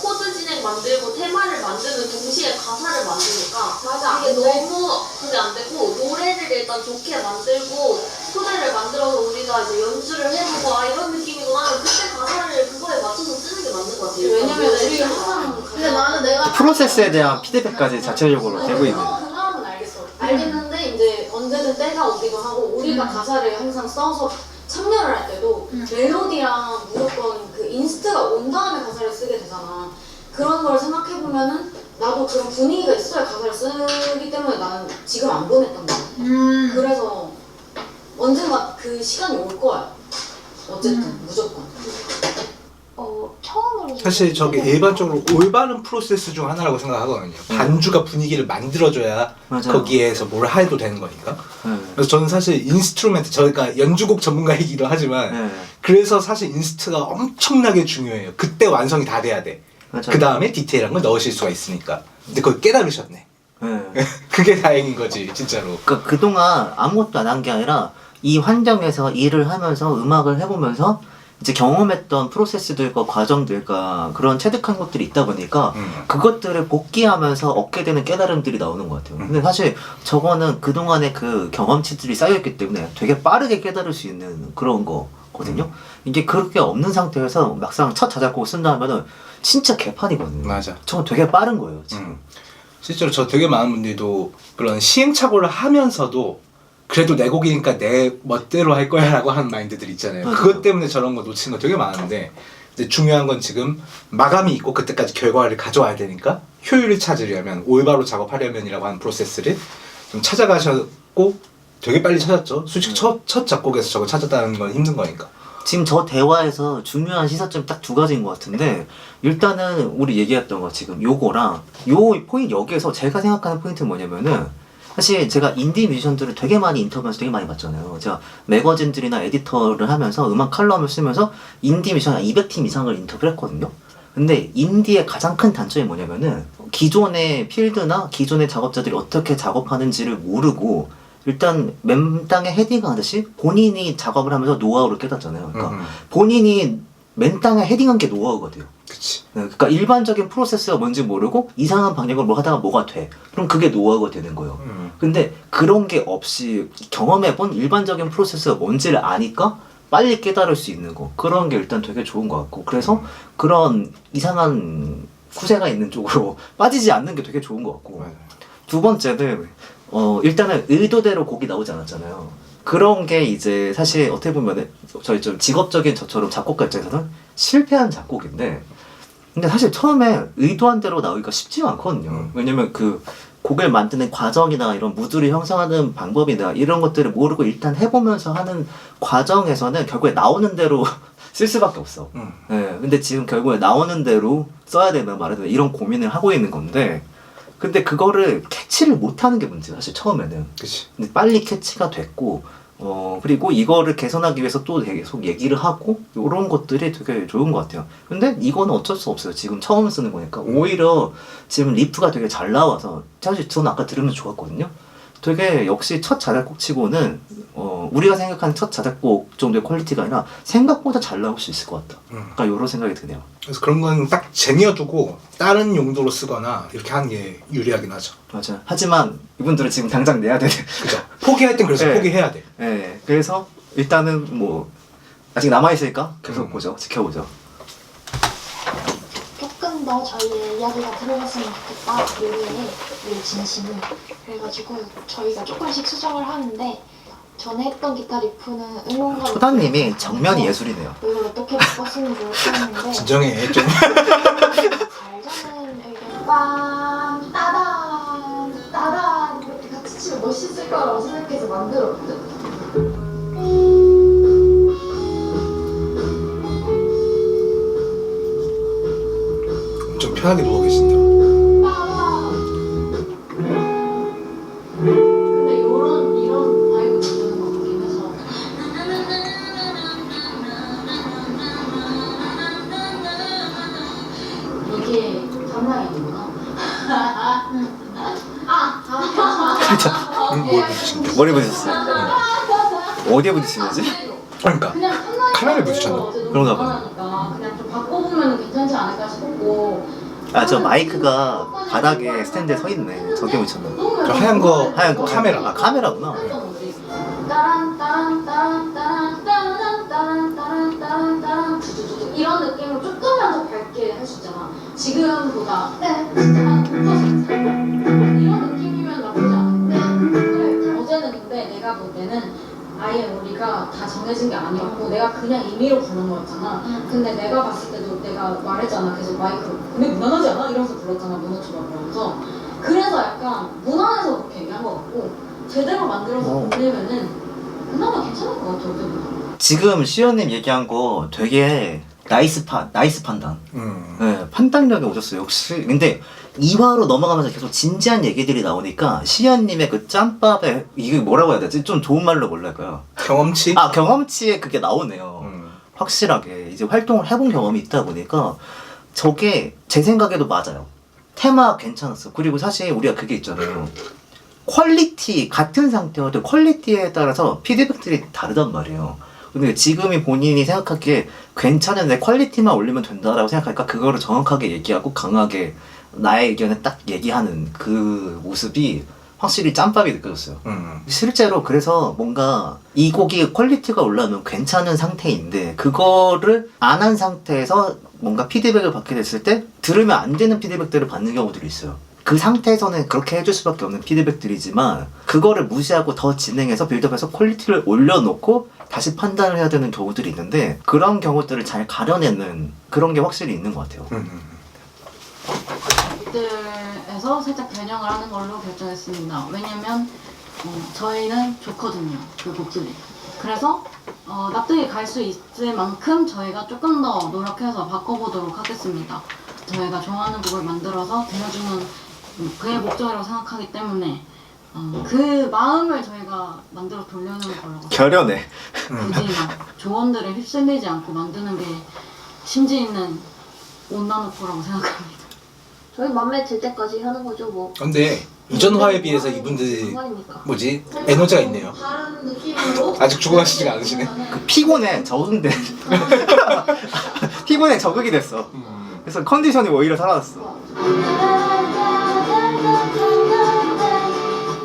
코드 진행 만들고 테마를 만드는 동시에 가사를 만드니까 맞아. 이게 너무 그게 안 되고 노래를 일단 좋게 만들고 코드를 만들어서 우리가 이제 연주를 해보고 아 이런 느낌이구나 하면 그때 가사를 그거에 맞춰서 쓰는 게 맞는 것 같아요. 왜냐면 우리 항상. 근데 나는 내가 프로세스에 대한 피드백까지 자체적으로 되고 있는. 그 마음은 알겠어. 알겠는데 이제 언제든 때가 오기도 하고 우리가 가사를 항상 써서 참여를 할 때도 멜로디랑 무조건 그 인스트가 온 다음에 가사를 쓰게 되잖아. 그런 걸 생각해 보면은 나도 그런 분위기가 있어야 가사를 쓰기 때문에 나는 지금 안 보냈던 거야. 그래서 언젠가 그 시간이 올 거야. 어쨌든 무조건. 처음으로 사실 저게 일반적으로 올바른 프로세스 중 하나라고 생각하거든요. 반주가 분위기를 만들어줘야 맞아요. 거기에서 뭘 해도 되는 거니까. 네. 그래서 저는 사실 인스트루멘트, 저희가 연주곡 전문가이기도 하지만 네. 그래서 사실 인스트가 엄청나게 중요해요. 그때 완성이 다 돼야 돼. 맞아요. 그 다음에 디테일한 걸 넣으실 수가 있으니까. 근데 그걸 깨달으셨네. 네. 그게 다행인 거지 진짜로. 그러니까 그동안 아무것도 안 한 게 아니라 이 환경에서 일을 하면서 음악을 해보면서 이제 경험했던 프로세스들과 과정들과 그런 체득한 것들이 있다 보니까 그것들을 복귀하면서 얻게 되는 깨달음들이 나오는 것 같아요. 근데 사실 저거는 그동안의 그 경험치들이 쌓여있기 때문에 되게 빠르게 깨달을 수 있는 그런 거거든요. 이게 그렇게 없는 상태에서 막상 첫 자작곡을 쓴다 하면은 진짜 개판이거든요. 맞아. 저건 되게 빠른 거예요, 지금. 실제로 저 되게 많은 분들도 그런 시행착오를 하면서도 그래도 내 곡이니까 내 멋대로 할 거야 라고 하는 마인드들 있잖아요. 맞아요. 그것 때문에 저런 거 놓치는 거 되게 많은데 근데 중요한 건 지금 마감이 있고 그때까지 결과를 가져와야 되니까 효율을 찾으려면 올바로 작업하려면이라고 하는 프로세스를 좀 찾아가셨고 되게 빨리 찾았죠. 솔직히 첫 작곡에서 저거 찾았다는 건 힘든 거니까. 지금 저 대화에서 중요한 시사점이 딱 두 가지인 것 같은데 일단은 우리 얘기했던 거 지금 요거랑 요 포인트 여기에서 제가 생각하는 포인트는 뭐냐면은 사실 제가 인디 뮤지션들을 되게 많이 인터뷰하면서 되게 많이 봤잖아요. 제가 매거진들이나 에디터를 하면서 음악 칼럼을 쓰면서 인디 뮤지션 한 200팀 이상을 인터뷰를 했거든요. 근데 인디의 가장 큰 단점이 뭐냐면은 기존의 필드나 기존의 작업자들이 어떻게 작업하는지를 모르고 일단 맨땅에 헤딩하듯이 본인이 작업을 하면서 노하우를 깨닫잖아요. 그러니까 본인이 맨땅에 헤딩한 게 노하우거든요. 그치. 네, 그러니까 일반적인 프로세스가 뭔지 모르고 이상한 방향으로 뭐 하다가 뭐가 돼. 그럼 그게 노하우가 되는 거예요. 근데 그런 게 없이 경험해본 일반적인 프로세스가 뭔지를 아니까 빨리 깨달을 수 있는 거. 그런 게 일단 되게 좋은 것 같고. 그래서 그런 이상한 후세가 있는 쪽으로 빠지지 않는 게 되게 좋은 것 같고. 두 번째는 일단은 의도대로 곡이 나오지 않았잖아요. 그런 게 이제 사실 어떻게 보면은 저희 좀 직업적인 저처럼 작곡가 입장에서는 실패한 작곡인데 근데 사실 처음에 의도한 대로 나오기가 쉽지가 않거든요. 왜냐면 그 곡을 만드는 과정이나 이런 무드를 형성하는 방법이나 이런 것들을 모르고 일단 해보면서 하는 과정에서는 결국에 나오는 대로 쓸 수밖에 없어. 네, 근데 지금 결국에 나오는 대로 써야 되나 말아야 되나 이런 고민을 하고 있는 건데 근데 그거를 캐치를 못하는 게 문제야 사실 처음에는. 그치. 근데 빨리 캐치가 됐고 그리고 이거를 개선하기 위해서 또 계속 얘기를 하고 이런 것들이 되게 좋은 것 같아요. 근데 이거는 어쩔 수 없어요. 지금 처음 쓰는 거니까 오히려 지금 리프가 되게 잘 나와서 사실 저는 아까 들으면서 좋았거든요. 되게 역시 첫 자작곡 치고는 우리가 생각하는 첫 자작곡 정도의 퀄리티가 아니라 생각보다 잘 나올 수 있을 것 같다. 그러니까 이런 생각이 드네요. 그래서 그런 건 딱 쟁여두고 다른 용도로 쓰거나 이렇게 하는 게 유리하긴 하죠. 맞아요. 하지만 이분들은 지금 당장 내야 되는 그죠. 포기할 땐 그래서 네. 포기해야 돼. 네, 그래서 일단은 뭐 아직 남아있으니까 계속 보죠. 지켜보죠. 조금 더 저희의 이야기가 들어갔으면 좋겠다. 요리의 진심을. 그래가지고 저희가 조금씩 수정을 하는데 전에 했던 기타 리프는 응원가 초단님이 정면이 예술이네요. 이걸 어떻게 바꿨으면 좋을까 했는데 진정해 좀. 잘자는 의견 빰 따단 따단 이렇게 같이 치면 멋있을 거라고 생각해서 만들었거든. 좀 편하게 누워 계신다. 근데 이런 바이브 주는 거 같긴 해서. 장난이구나. 뭘 붙이신데? 머리 부딪혔어요. 어디에 부딪힌 거지? 그러니까 그냥 카메라에 부딪혔나? 그런가 봐요. 봐. 그냥 좀 바꿔보면 괜찮지 않을까 싶었고. 아, 저 마이크가 바닥에 스탠드에 서 있네. 저게 붙였나? 저 하얀 거 하얀 거. 카메라. 아, 카메라구나. 따란 따란 따란 따란 따란 따란 따란 따란 따란 두두두두 이런 느낌으로 조금만 더 밝게 할 수 있잖아. 지금보다 이런 느낌이면 나쁘지 않은데 그래, 어제는 근데 내가 볼 때는 아예 우리가 다 정해진 게 아니었고 내가 그냥 임의로 부른 거였잖아. 근데 내가 봤을 때도 내가 말했잖아. 계속 마이크로 근데 무난하지 않아? 이러면서 불렀잖아. 문어처럼 그러면서 그래서 약간 무난해서 그렇게 얘기한 것 같고 제대로 만들어서 보내면은 그나마 괜찮을 것 같아. 어제보다. 지금 시연님 얘기한 거 되게 나이스 판단. 네, 판단력이 오셨어요. 역시. 근데 2화로 넘어가면서 계속 진지한 얘기들이 나오니까 시연님의 그 짬밥에 이게 뭐라고 해야 되지? 좀 좋은 말로 뭘까요? 경험치? 아, 경험치에 그게 나오네요. 확실하게 이제 활동을 해본 경험이 있다 보니까 저게 제 생각에도 맞아요. 테마 괜찮았어. 그리고 사실 우리가 그게 있잖아요. 퀄리티 같은 상태여도 퀄리티에 따라서 피드백들이 다르단 말이에요. 근데 지금이 본인이 생각하기에 괜찮은데 퀄리티만 올리면 된다라고 생각하니까 그거를 정확하게 얘기하고 강하게 나의 의견을 딱 얘기하는 그 모습이 확실히 짬밥이 느껴졌어요. 실제로 그래서 뭔가 이 곡이 퀄리티가 올라오면 괜찮은 상태인데 그거를 안 한 상태에서 뭔가 피드백을 받게 됐을 때 들으면 안 되는 피드백들을 받는 경우들이 있어요. 그 상태에서는 그렇게 해줄 수밖에 없는 피드백들이지만 그거를 무시하고 더 진행해서 빌드업해서 퀄리티를 올려놓고 다시 판단을 해야 되는 경우들이 있는데 그런 경우들을 잘 가려내는 그런 게 확실히 있는 것 같아요. 곡들에서 살짝 변형을 하는 걸로 결정했습니다. 왜냐면 저희는 좋거든요. 그 곡들이. 그래서 납득이 갈 수 있을 만큼 저희가 조금 더 노력해서 바꿔보도록 하겠습니다. 저희가 좋아하는 곡을 만들어서 들려주는 그의 목적이라고 생각하기 때문에 그 마음을 저희가 만들어 돌려는 거라고 결연해. 굳이 막 조언들에 휩쓸리지 않고 만드는 게 심지 있는 온난오프라고 생각합니다. 저희 맘에 들 때까지 하는 거죠 뭐. 근데 이전 화에 비해서 이분들이 상관이니까. 뭐지? 에너지가 있네요. 다른 느낌으로 아직 죽어가시지가 않으시네. 그 피곤해 적응돼. 피곤해 적응이 됐어. 그래서 컨디션이 오히려 살아났어.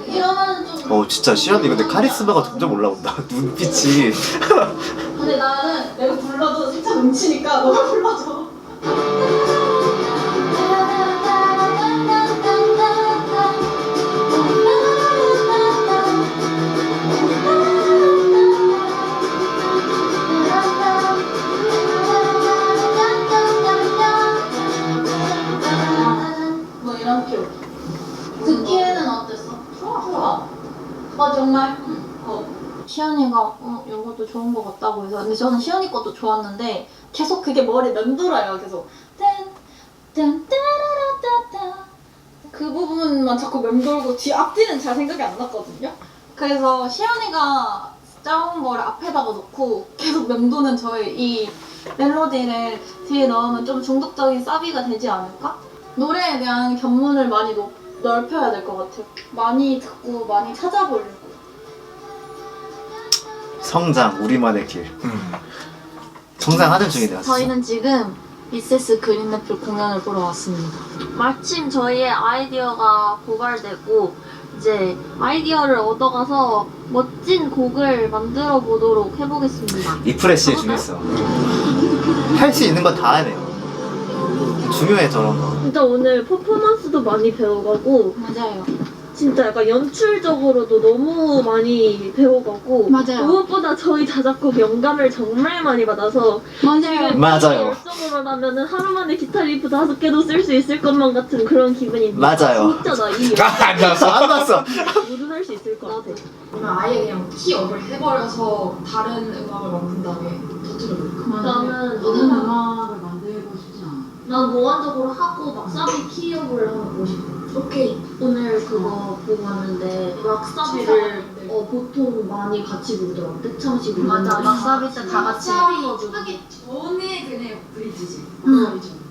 이러면 좀 진짜 시연이 근데 카리스마가 점점 올라온다. 눈빛이. 근데 나는 내가 불러도 살짝 뭉치니까 너가 불러줘. 뭐 이런 표. 듣기에는 어땠어? 좋아. 정말? 시연이가 이런 것도 좋은 것 같다고 해서 근데 저는 시연이 것도 좋았는데 계속 그게 머리에 맴돌아요. 계속 딴딴따라라따따 그 부분만 자꾸 맴돌고 뒤 앞뒤는 잘 생각이 안 났거든요. 그래서 시연이가 짜온 거를 앞에다가 놓고 계속 맴도는 저의 이 멜로디를 뒤에 넣으면 좀 중독적인 사비가 되지 않을까? 노래에 대한 견문을 많이 넓혀야 될 것 같아요. 많이 듣고 많이 찾아보려고. 성장 우리만의 길. 성장하는 중이네요. 진짜. 저희는 지금 미세스 그린애플 공연을 보러 왔습니다. 마침 저희의 아이디어가 고갈되고 이제 아이디어를 얻어가서 멋진 곡을 만들어 보도록 해보겠습니다. 리프레시에 중요했어. 할 수 있는 건 다 하네요. 중요해 저런 거. 진짜 오늘 퍼포먼스도 많이 배워가고 맞아요. 진짜 약간 연출적으로도 너무 많이 배워가고 맞아요. 무엇보다 저희 자작곡 영감을 정말 많이 받아서 맞아요. 맞아요. 열정으로 하면은 하루 만에 기타 리프 5개도 쓸 수 있을 것만 같은 그런 기분입니다. 맞아요. 진짜 나이 안 나왔어. 안 봤어. 모두 할 수 있을 것 같아. 그러면 아예 그냥 키업을 해버려서 다른 음악을 만든 다음에 터뜨려볼까? 나는 다른 음악을 만들고 싶지 않아. 난 모완적으로 하고 막사비 키업을 하고 싶어. 오케이. 오늘 그거 보고 왔는데 막사비를 보통 많이 같이 부르더라고. 떼창시 부르는 맞아. 막사비 때 다 같이 합쳐가지고. 하기 전에 그냥 브리지지.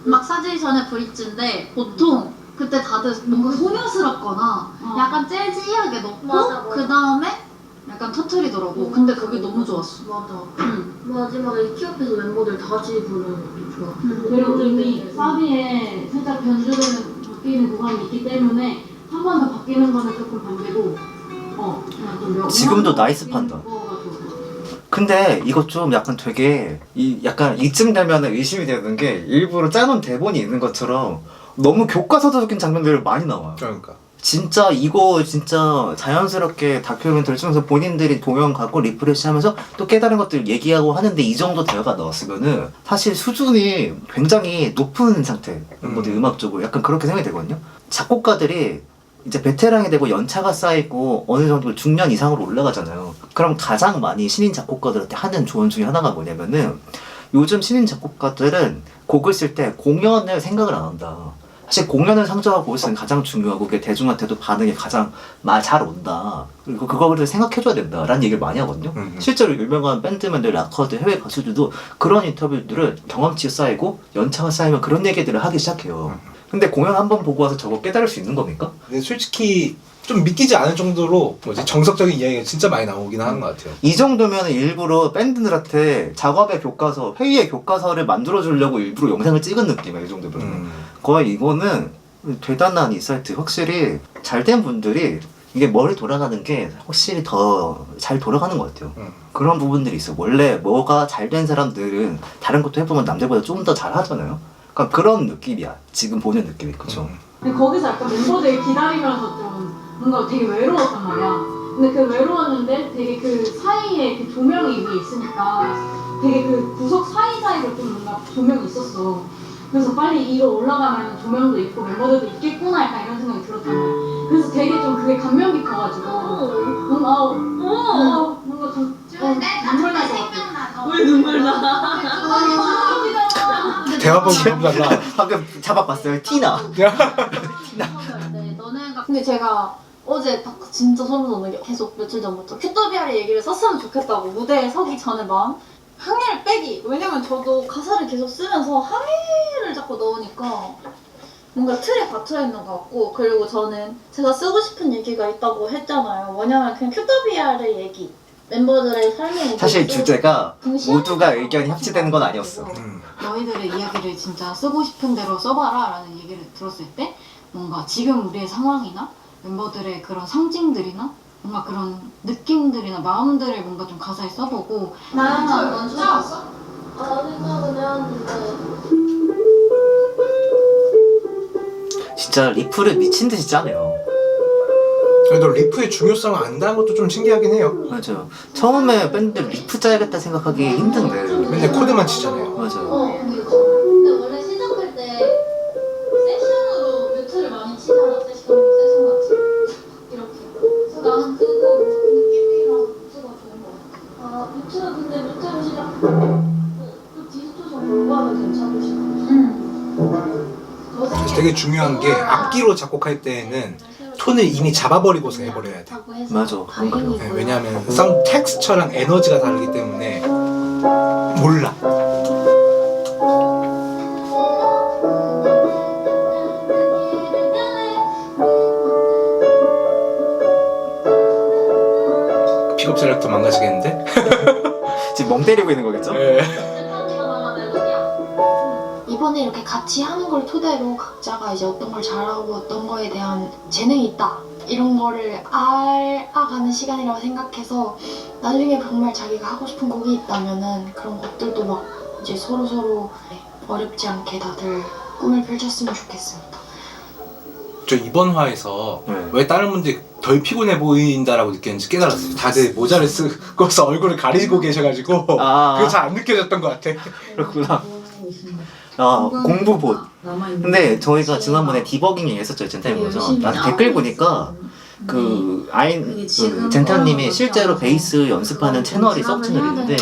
막 사지에서 전에 브릿지인데 보통 그때 다들 뭔가 소녀스럽거나 약간 재즈하게 넣고 맞아. 그 다음에 약간 터트리더라고. 근데 그게 너무 좋았어. 맞아. 응. 마지막에 키오페서 멤버들 다 같이 부르는 것도 좋아. 그리고 이미 사비에 살짝 변주되는 바뀌는 구간이 있기 때문에 한 번 더 바뀌는 거는 조금 반대고 그냥 좀 지금도 나이스 판단. 근데 이거 좀 약간 되게 약간 이쯤 되면은 의심이 되는 게 일부러 짜놓은 대본이 있는 것처럼 너무 교과서적인 장면들이 많이 나와요. 그러니까. 진짜 이거 진짜 자연스럽게 다큐멘터리 찍으면서 본인들이 공연 갖고 리프레시하면서 또 깨달은 것들 얘기하고 하는데 이 정도 대화가 나왔으면은 사실 수준이 굉장히 높은 상태. 음악적으로 약간 그렇게 생각이 되거든요. 작곡가들이 이제 베테랑이 되고 연차가 쌓이고 어느 정도 중년 이상으로 올라가잖아요. 그럼 가장 많이 신인 작곡가들한테 하는 조언 중에 하나가 뭐냐면은 요즘 신인 작곡가들은 곡을 쓸 때 공연을 생각을 안 한다. 사실 공연을 상정하고 있으면 가장 중요하고 그게 대중한테도 반응이 가장 잘 온다. 그리고 그거를 생각해줘야 된다라는 얘기를 많이 하거든요. 실제로 유명한 밴드맨들, 락커들, 해외 가수들도 그런 인터뷰들을 경험치 쌓이고 연차가 쌓이면 그런 얘기들을 하기 시작해요. 근데 공연 한 번 보고 와서 저거 깨달을 수 있는 겁니까? 근데 솔직히 좀 믿기지 않을 정도로 정석적인 이야기가 진짜 많이 나오긴 하는 것 같아요. 이 정도면 일부러 밴드들한테 작업의 교과서, 회의의 교과서를 만들어주려고 일부러 영상을 찍은 느낌이에요. 이 정도면. 거의 이거는 대단한 인사이트. 확실히 잘된 분들이 이게 머리 돌아가는 게 확실히 더 잘 돌아가는 것 같아요. 그런 부분들이 있어요. 원래 뭐가 잘된 사람들은 다른 것도 해보면 남들보다 좀 더 잘하잖아요. 그러니까 그런 느낌이야. 지금 보는 느낌이. 그쵸? 근데 거기서 약간 멤버들이 기다리면서 좀 뭔가 되게 외로웠단 말이야. 근데 그 외로웠는데 되게 그 사이에 그 조명이 위에 있으니까 되게 그 구석 사이사이로 좀 뭔가 조명이 있었어. 그래서 빨리 이거 올라가면 조명도 있고 멤버들도 있겠구나 약간 이런 생각이 들었단 말이야. 그래서 되게 좀 그게 감명 깊어가지고 뭔가 뭔가 좀 눈물 날 것 같아. 왜 눈물 나? 대화법이 너무 달라. 방금 잡아봤어요. 티나. 너네가 근데 제가 어제 딱 진짜 소름 돋는 게 계속 며칠 전부터 큐토비아의 얘기를 썼으면 좋겠다고 무대에 서기 전에 마음 항해를 빼기. 왜냐면 저도 가사를 계속 쓰면서 항해를 자꾸 넣으니까 뭔가 틀에 박혀 있는 것 같고, 그리고 저는 제가 쓰고 싶은 얘기가 있다고 했잖아요. 뭐냐면 그냥 큐토비아의 얘기, 멤버들의 삶의 얘기. 사실 주제가 모두가 의견이 합치되는 건 아니었어. 너희들의 이야기를 진짜 쓰고 싶은 대로 써봐라 라는 얘기를 들었을 때 뭔가 지금 우리의 상황이나 멤버들의 그런 상징들이나 뭔가 그런 느낌들이나 마음들을 뭔가 좀 가사에 써보고. 나연아, 넌 써봤어? 나 생각은 해왔는데 진짜 리프를 미친 듯이 짜네요. 그래도 리프의 중요성을 안다는 것도 좀 신기하긴 해요. 맞아요. 처음에 밴드 리프 짜야겠다 생각하기 힘든데 맨날 코드만 치잖아요. 맞아요. 근데 원래 시작할 때 세션으로 뮤트를 많이 치잖아. 세션 같이 이렇게. 그래서 나는 그거 느낌이랑 뮤트가 좋은 것 같아. 아, 뮤트는 근데 뮤트로 시작 또 디스토션 걸고 하면 괜찮을 수 있어. 그래서 되게 중요한 게 악기로 작곡할 때에는 톤을 이미 잡아버리고서 해버려야 돼. 맞아. 네, 왜냐하면 사운드 텍스처랑 에너지가 다르기 때문에 몰라. 픽업 셀렉터 망가지겠는데? 지금 멍 때리고 있는 거겠죠? 네. 이번에 이렇게 같이 하는 걸 토대로 각자가 이제 어떤 걸 잘하고 어떤 거에 대한 재능이 있다 이런 거를 알아가는 시간이라고 생각해서 나중에 정말 자기가 하고 싶은 곡이 있다면은 그런 곡들도 막 이제 서로 어렵지 않게 다들 꿈을 펼쳤으면 좋겠습니다. 저 이번 화에서 왜 다른 분들이 덜 피곤해 보인다라고 느꼈는지 깨달았어요. 다들 모자를 쓰고서 얼굴을 가리고 계셔가지고 그게 잘 안 느껴졌던 것 같아. 그렇구나. 공부봇. 근데 저희가 지난번에 디버깅 얘기했었죠, 젠타님께서. 나 댓글 보니까 그 젠타님이 실제로 베이스 연습하는 채널이 썩 채널인데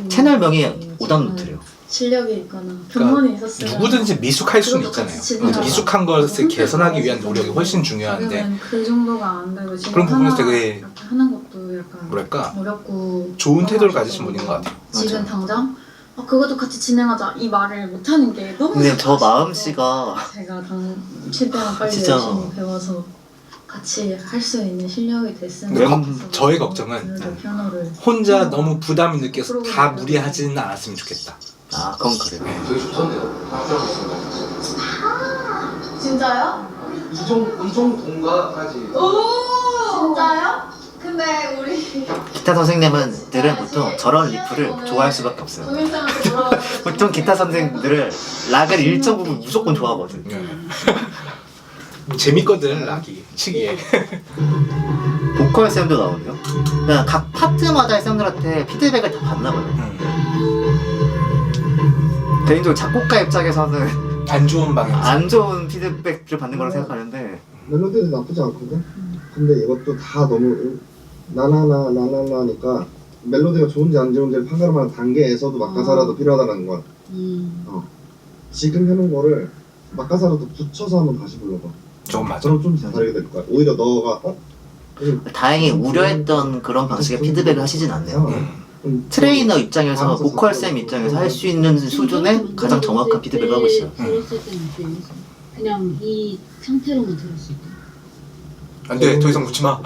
채널명이 오답노트래요. 실력이 있거나 근본이 있었어요. 누구든지 미숙할 수는 있잖아요. 미숙한 것을 개선하기 위한 노력이 훨씬 중요한데 그 정도가 안 되고 지금 그런 부분에서 되게 이렇게 하는 것도 약간 뭐랄까 어렵고 좋은 태도를 가지신 분인 것 같아요. 지금 당장 그것도 같이 진행하자 이 말을 못하는 게 너무 근데 저 아쉬워서 마음씨가 제가 최대한 빨리 진짜. 열심히 배워서 같이 할 수 있는 실력이 됐으면 왜- 좋겠어서 저의 걱정은 오늘도 피아노를 혼자 너무 부담을 느껴서 다 무리하지는 않았으면 좋겠다. 아 그건 그래요. 되게 좋던데요. 합주하고 있습니다. 진짜요? 이종 동가까지. 진짜요? 근데 우리 기타 선생님들은 보통 저런 리프를 좋아할 수밖에 없어요. 동현쌤한테 물어봤는데 보통 기타 선생님들은 락을 일정 부분 무조건 좋아하거든. 재밌거든 락이 치기에. 보컬 쌤도 나오네요. 그냥 각 파트마다의 쌤들한테 피드백을 다 받나 봐요. 개인적으로 작곡가 입장에서는 안 좋은 방향. 안 좋은 피드백을 받는 거라고 생각하는데 멜로디도 나쁘지 않거든? 근데 이것도 다 너무 나나나나나니까 멜로디가 좋은지 안 좋은지를 판가름하는 단계에서도 막가사라도 필요하다는 거야. 지금 해놓은 거를 막가사라도 붙여서 한번 다시 불러봐. 좀 맞아. 그럼 좀 다르게 될 거야. 오히려 너가 다행히 우려했던 그런 방식의 피드백을 하시진 않네요. 트레이너 입장에서 보컬 쌤 입장에서 할 수 있는 수준의 가장 정확한 피드백을 하고 있어요. 들었을 때는 어때요? 그냥 이 상태로만 들었을 때. 안돼 더 이상 묻지 마.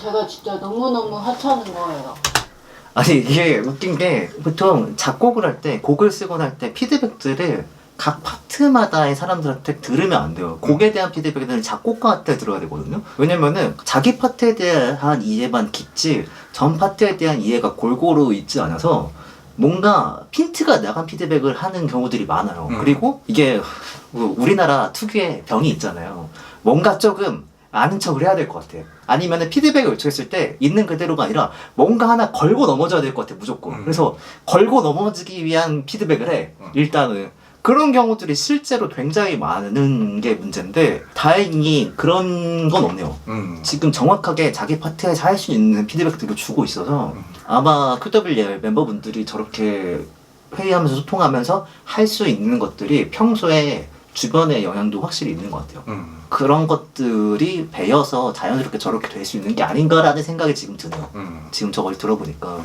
제가 진짜 너무너무 하찮은 거예요. 아니 이게 웃긴 게 보통 작곡을 할 때 곡을 쓰거나 할 때 피드백들을 각 파트마다의 사람들한테 들으면 안 돼요. 곡에 대한 피드백은 작곡가한테 들어야 되거든요. 왜냐면은 자기 파트에 대한 이해만 깊지 전 파트에 대한 이해가 골고루 있지 않아서 뭔가 핀트가 나간 피드백을 하는 경우들이 많아요. 그리고 이게 우리나라 특유의 병이 있잖아요. 뭔가 조금 아는 척을 해야 될 것 같아. 아니면 피드백을 요청했을 때 있는 그대로가 아니라 뭔가 하나 걸고 넘어져야 될 것 같아 무조건. 그래서 걸고 넘어지기 위한 피드백을 해. 일단은 그런 경우들이 실제로 굉장히 많은 게 문제인데 다행히 그런 건 없네요. 지금 정확하게 자기 파트에서 할 수 있는 피드백들을 주고 있어서 아마 QW 멤버분들이 저렇게 회의하면서 소통하면서 할 수 있는 것들이 평소에 주변의 영향도 확실히 있는 것 같아요. 그런 것들이 배어서 자연스럽게 저렇게 될 수 있는 게 아닌가라는 생각이 지금 드네요. 지금 저걸 들어보니까.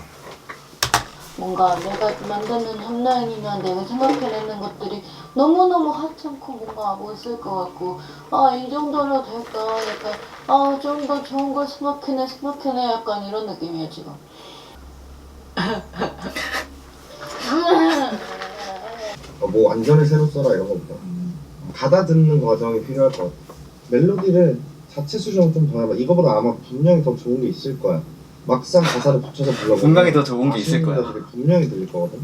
뭔가 내가 만드는 탑라인이나 내가 생각해내는 것들이 너무너무 하찮고 뭔가 못쓸 것 같고 아 이 정도로 될까 약간 아 좀 더 좋은 걸 생각해내 약간 이런 느낌이에요 지금. 뭐 완전히 새로 써라 이런 거보다 받아듣는 과정이 필요할 것 같아. 멜로디를 자체 수정을 좀 더 해봐. 이거보다 아마 분명히 더 좋은 게 있을 거야. 막상 가사를 붙여서 불러보면 분명히 더 좋은 게 있을 거야. 아쉬운 데들이 분명히 들릴 거거든.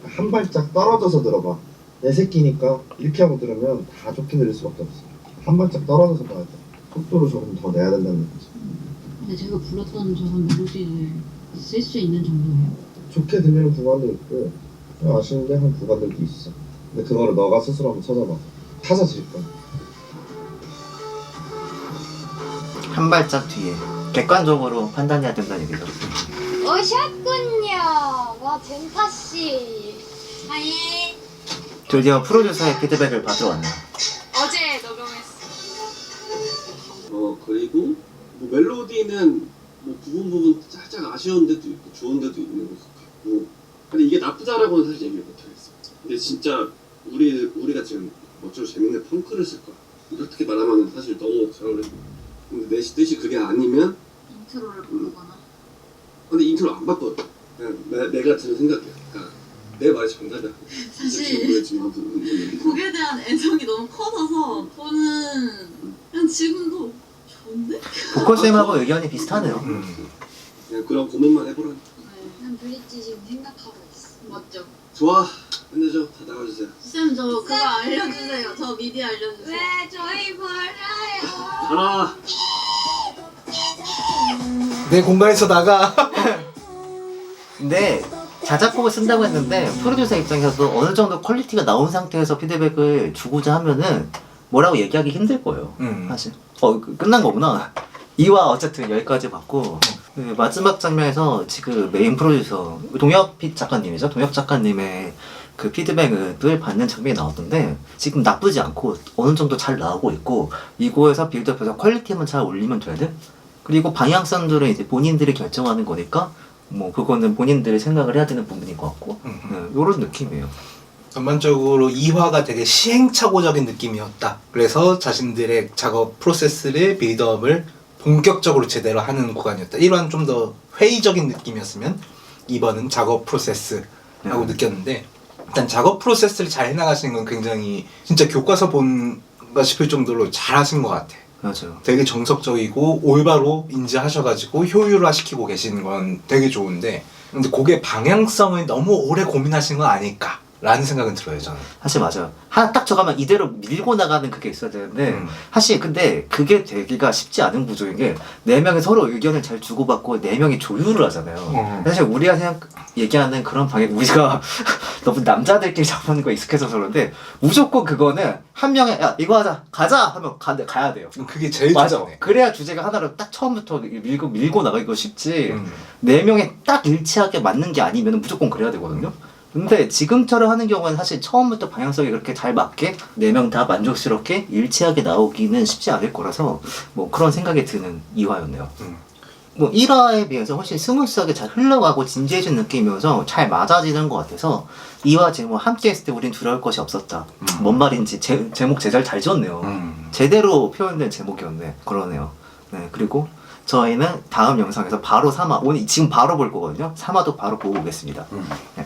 한 발짝 떨어져서 들어봐. 내 새끼니까 이렇게 하고 들으면 다 좋게 들릴 수밖에 없어. 한 발짝 떨어져서 봐야 돼. 속도를 조금 더 내야 된다는 거지. 근데 제가 불렀던 저런 멜로디를 쓸 수 있는 정도예요? 좋게 들리는 구간도 있고 그냥 아쉬운데 한 구간들도 있어. 근데 그거를 너가 스스로 한번 찾아봐. 찾아질 거야. 한 발짝 뒤에 객관적으로 판단해야 된다는 얘기죠. 오셨군요. 와 젠타씨. 아예 드디어 프로듀서의 피드백을 받으러 왔네요. 어제 녹음했어. 그리고 뭐 멜로디는 뭐 부분 살짝 아쉬운 데도 있고 좋은 데도 있는 것 같고 근데 이게 나쁘다라고는 사실 얘기를 못하겠어. 근데 진짜 우리가 지금 어쩌고 재밌는 펑크를 쓸 거야. 이렇게 말하면 사실 너무 잘 어울려. 근데 내 뜻이 그게 아니면 인트로를 부르거나 근데 인트로 안 바꿔도 그냥 내가 드는 생각이야. 그러니까 내 말이 정답이야. 사실 곡에 대한 애정이 너무 커져서 저는 그냥 지금도 좋은데? 보컬쌤하고 의견이 비슷하네요. 그냥 그런 고민만 해보라니. 난 브릿지 지금 생각하고 있어. 맞죠? 좋아. 끝내죠. 다 나가주세요. 쌤 저 그거 알려주세요. 저 미디 알려주세요. 왜 저희 몰라요? 가라. 내 공간에서 나가. 근데 자작곡을 쓴다고 했는데 프로듀서 입장에서도 어느 정도 퀄리티가 나온 상태에서 피드백을 주고자 하면은 뭐라고 얘기하기 힘들 거예요. 사실. 끝난 거구나. 이와 어쨌든 여기까지 봤고 그 마지막 장면에서 지금 메인 프로듀서 동혁 작가님이죠. 동혁 작가님의 그 피드백을 받는 장면이 나왔던데 지금 나쁘지 않고 어느 정도 잘 나오고 있고 이거에서 빌드업해서 퀄리티만 잘 올리면 돼야 돼. 그리고 방향성들은 이제 본인들이 결정하는 거니까 뭐 그거는 본인들이 생각을 해야 되는 부분인 것 같고 이런 느낌이에요. 전반적으로 2화가 되게 시행착오적인 느낌이었다. 그래서 자신들의 작업 프로세스를 빌드업을 본격적으로 제대로 하는 구간이었다. 1화는 좀 더 회의적인 느낌이었으면 2번은 작업 프로세스라고 느꼈는데 일단 작업 프로세스를 잘 해나가시는 건 굉장히 진짜 교과서 본가 싶을 정도로 잘 하신 것 같아. 맞아요. 되게 정석적이고 올바로 인지하셔가지고 효율화시키고 계시는 건 되게 좋은데 근데 그게 방향성을 너무 오래 고민하신 건 아닐까 라는 생각은 들어요 저는. 사실 맞아요. 하나 딱 저가면 이대로 밀고 나가는 그게 있어야 되는데 사실 근데 그게 되기가 쉽지 않은 구조인 게 4명이 서로 의견을 잘 주고받고 4명이 조율을 하잖아요. 사실 우리가 얘기하는 그런 방향 우리가 너무 남자들끼리 잡는 거에 익숙해서 그런데 무조건 그거는 한 명이 야 이거 하자 가자 하면 가야 돼요. 그게 제일 맞아. 좋네. 그래야 주제가 하나로 딱 처음부터 밀고 나가기가 쉽지 4명이 딱 일치하게 맞는 게 아니면 무조건 그래야 되거든요. 근데 지금처럼 하는 경우는 사실 처음부터 방향성이 그렇게 잘 맞게 4명 다 만족스럽게 일치하게 나오기는 쉽지 않을 거라서 뭐 그런 생각이 드는 2화였네요. 뭐 1화에 비해서 훨씬 스무스하게 잘 흘러가고 진지해진 느낌이어서 잘 맞아지는 것 같아서 2화 제목 함께 했을 때 우린 두려울 것이 없었다. 뭔 말인지 제목 제잘 잘 지었네요. 제대로 표현된 제목이었네. 그러네요. 네, 그리고 저희는 다음 영상에서 바로 3화 오늘 지금 바로 볼 거거든요. 3화도 바로 보고 오겠습니다. 네.